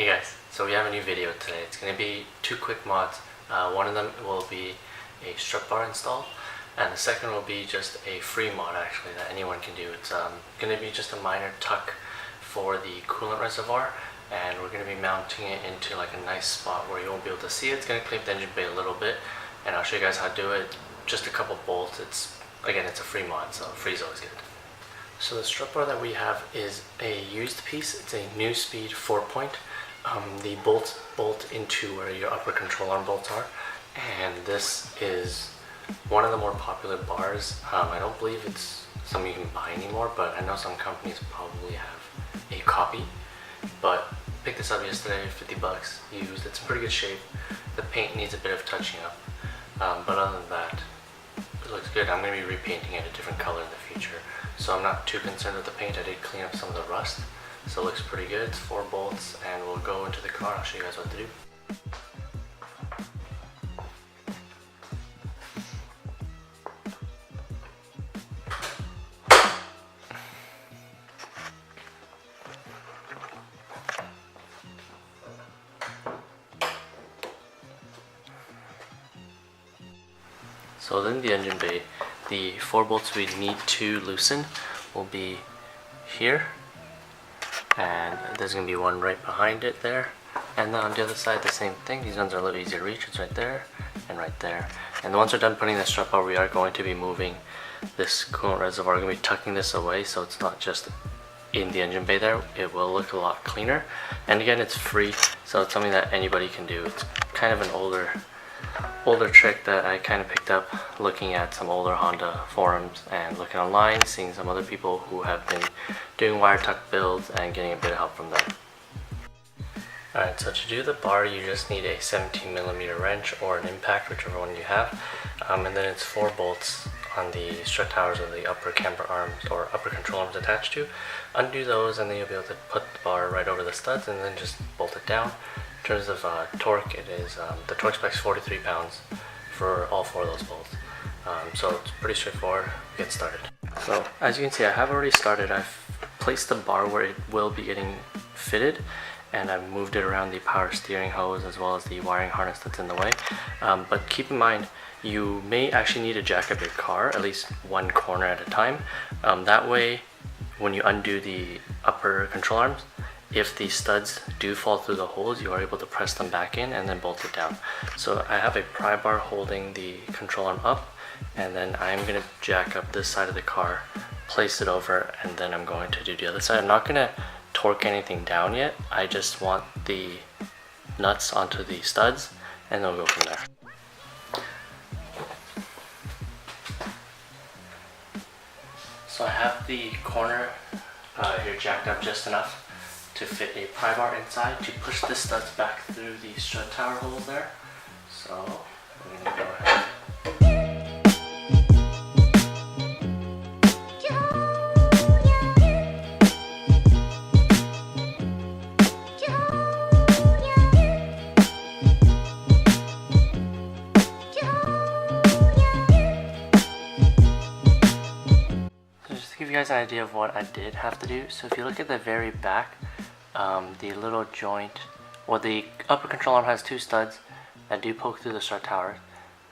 Hey guys, so we have a new video today. It's going to be two quick mods. One of them will be a strut bar install, and the second will be just a free mod actually that anyone can do. It's going to be just a minor tuck for the coolant reservoir, and we're going to be mounting it into like a nice spot where you won't be able to see it. It's going to clean up the engine bay a little bit, and I'll show you guys how to do it. Just a couple bolts. It's a free mod, so free is always good. So the strut bar that we have is a used piece. It's a new speed 4-point. The bolts bolt into where your upper control arm bolts are, and this is one of the more popular bars. I don't believe it's something you can buy anymore, but I know some companies probably have a copy. But picked this up yesterday, 50 bucks used. It's in pretty good shape. The paint needs a bit of touching up, but other than that, it looks good. I'm going to be repainting it a different color in the future, so I'm not too concerned with the paint. I did clean up some of the rust, so it looks pretty good. It's 4 bolts, and we'll go into the car. I'll show you guys what to do. So within the engine bay, the 4 bolts we need to loosen will be here, and there's going to be one right behind it there, and then on the other side the same thing. These ones are a little easier to reach. It's right there and right there. And once we're done putting the strut bar, we are going to be moving this coolant reservoir. We're going to be tucking this away so it's not just in the engine bay there. It will look a lot cleaner, and again, it's free, so it's something that anybody can do. It's kind of an older trick that I kind of picked up looking at some older Honda forums and looking online, seeing some other people who have been doing wire tuck builds and getting a bit of help from them. Alright, so to do the bar, you just need a 17mm wrench or an impact, whichever one you have, and then it's 4 bolts on the strut towers of the upper camber arms or upper control arms attached to. Undo those, and then you'll be able to put the bar right over the studs and then just bolt it down. In terms of torque, it is the torque spec is 43 pounds for all 4 of those bolts. So it's pretty straightforward. Get started. So as you can see, I have already started. I've placed the bar where it will be getting fitted, and I've moved it around the power steering hose as well as the wiring harness that's in the way. But keep in mind, you may actually need to jack up your car at least one corner at a time. That way, when you undo the upper control arms, if the studs do fall through the holes, you are able to press them back in and then bolt it down. So I have a pry bar holding the control arm up, and then I'm going to jack up this side of the car, place it over, and then I'm going to do the other side. I'm not going to torque anything down yet. I just want the nuts onto the studs, and then we'll go from there. So I have the corner here jacked up just enough to fit a pry bar inside to push the studs back through the strut tower hole there. So we're going to go ahead. So just to give you guys an idea of what I did have to do, so if you look at the very back, the little joint, the upper control arm has 2 studs that do poke through the strut tower,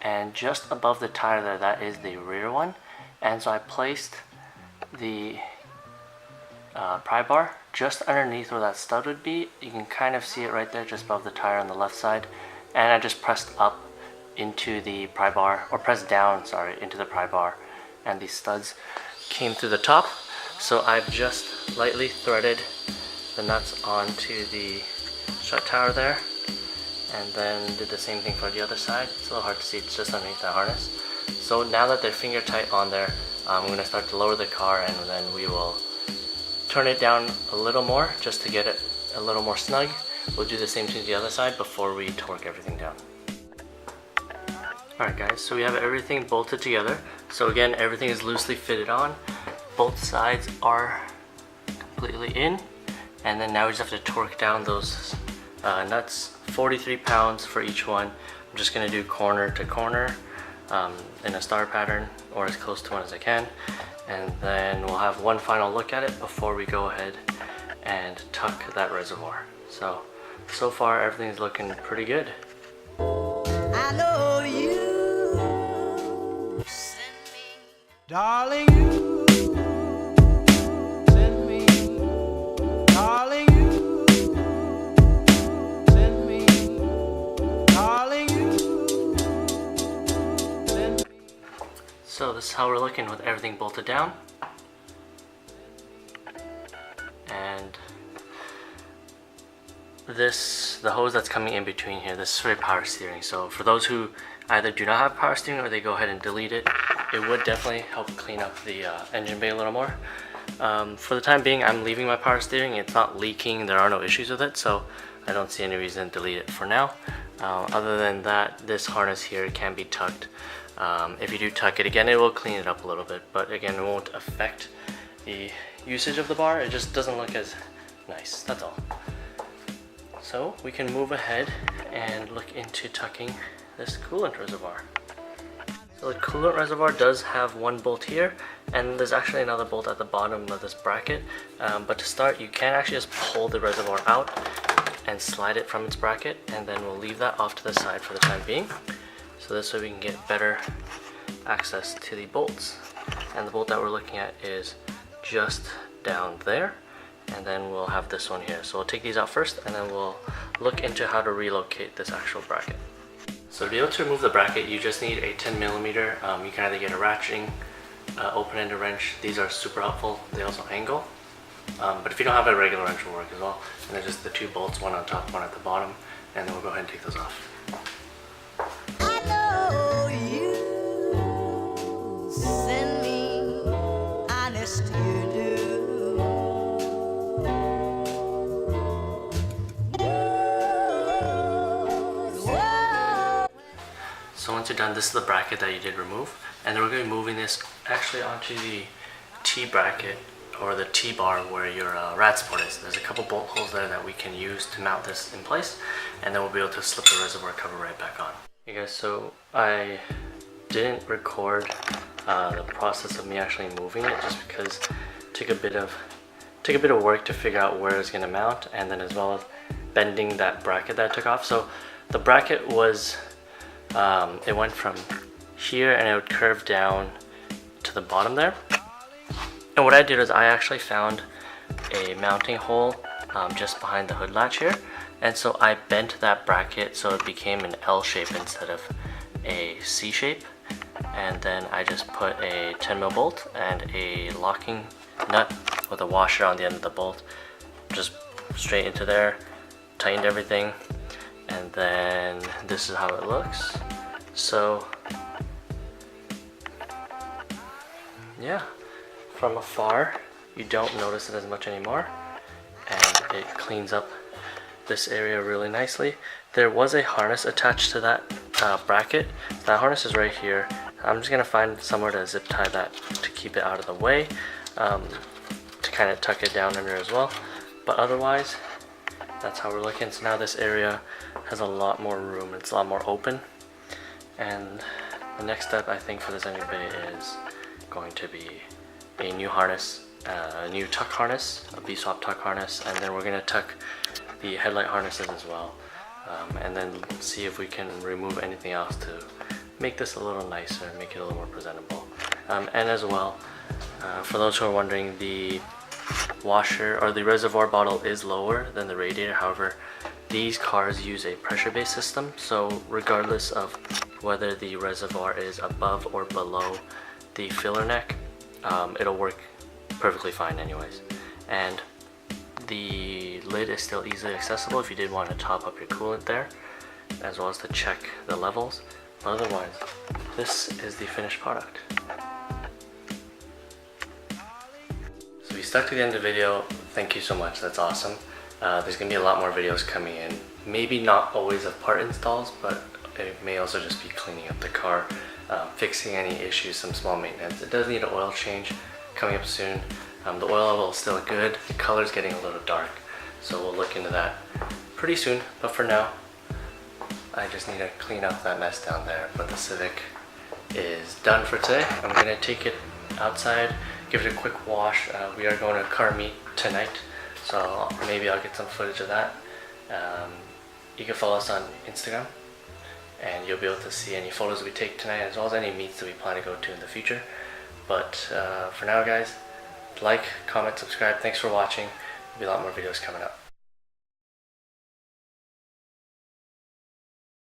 and just above the tire there, that is the rear one. And so I placed the pry bar just underneath where that stud would be. You can kind of see it right there just above the tire on the left side, and I just pressed up into the pry bar, or pressed down, sorry, into the pry bar, and these studs came through the top. So I've just lightly threaded the nuts onto the strut tower there, and then did the same thing for the other side. It's a little hard to see, it's just underneath the harness. So now that they're finger tight on there, I'm going to start to lower the car, and then we will turn it down a little more just to get it a little more snug. We'll do the same thing to the other side before we torque everything down. Alright guys, so we have everything bolted together. So again, everything is loosely fitted on. Both sides are completely in. And then now we just have to torque down those nuts, 43 pounds for each one. I'm just going to do corner to corner in a star pattern, or as close to one as I can. And then we'll have one final look at it before we go ahead and tuck that reservoir. So so far everything's looking pretty good. I know you send me, darling, you send me, darling, you send me, darling, you send me. So this is how we're looking with everything bolted down. And the hose that's coming in between here, this is for power steering. So for those who either do not have power steering or they go ahead and delete it, it would definitely help clean up the engine bay a little more. For the time being, I'm leaving my power steering. It's not leaking, there are no issues with it, so I don't see any reason to delete it for now. Other than that, this harness here can be tucked. If you do tuck it again, it will clean it up a little bit, but again, it won't affect the usage of the bar. It just doesn't look as nice, that's all. So we can move ahead and look into tucking this coolant reservoir. So the coolant reservoir does have one bolt here, and there's actually another bolt at the bottom of this bracket. But to start, you can actually just pull the reservoir out and slide it from its bracket, and then we'll leave that off to the side for the time being. So this way we can get better access to the bolts. And the bolt that we're looking at is just down there. And then we'll have this one here. So we'll take these out first, and then we'll look into how to relocate this actual bracket. So to be able to remove the bracket, you just need a 10mm. You can either get a ratcheting, open-ended wrench. These are super helpful. They also angle. But if you don't have a regular wrench, will work as well. And then just the two bolts, one on top, one at the bottom. And then we'll go ahead and take those off. I know you send me, honest you do. So once you're done, this is the bracket that you did remove, and then we're going to be moving this actually onto the T bracket or the T bar where your rat sport is. There's a couple bolt holes there that we can use to mount this in place, and then we'll be able to slip the reservoir cover right back on. Hey guys, so I didn't record the process of me actually moving it just because it took a bit of work to figure out where it's going to mount, and then as well as bending that bracket that I took off. So the bracket was it went from here and it would curve down to the bottom there. And what I did is I actually found a mounting hole just behind the hood latch here. And so I bent that bracket so it became an L shape instead of a C shape. And then I just put a 10mm bolt and a locking nut with a washer on the end of the bolt just straight into there, tightened everything. And then this is how it looks. So yeah, from afar you don't notice it as much anymore, and it cleans up this area really nicely. There was a harness attached to that bracket. That harness is right here. I'm just gonna find somewhere to zip tie that to keep it out of the way, to kind of tuck it down under as well. But otherwise, that's how we're looking. So now this area has a lot more room. It's a lot more open. And the next step, I think, for this engine bay is going to be a new harness, a new tuck harness, a B-swap tuck harness, and then we're going to tuck the headlight harnesses as well, and then see if we can remove anything else to make this a little nicer and make it a little more presentable. And as well, for those who are wondering, the washer or the reservoir bottle is lower than the radiator. However, these cars use a pressure-based system, so regardless of whether the reservoir is above or below the filler neck, it'll work perfectly fine anyways. And the lid is still easily accessible if you did want to top up your coolant there, as well as to check the levels. But otherwise, this is the finished product. So if you stuck to the end of the video, thank you so much, that's awesome. There's going to be a lot more videos coming in. Maybe not always of part installs, but it may also just be cleaning up the car, fixing any issues, some small maintenance. It does need an oil change coming up soon. The oil level is still good, the color's getting a little dark, so we'll look into that pretty soon. But for now, I just need to clean up that mess down there. But the Civic is done for today. I'm going to take it outside, give it a quick wash. We are going to car meet tonight, so maybe I'll get some footage of that. You can follow us on Instagram, and you'll be able to see any photos we take tonight, as well as any meets that we plan to go to in the future. But for now, guys, like, comment, subscribe. Thanks for watching. There'll be a lot more videos coming up.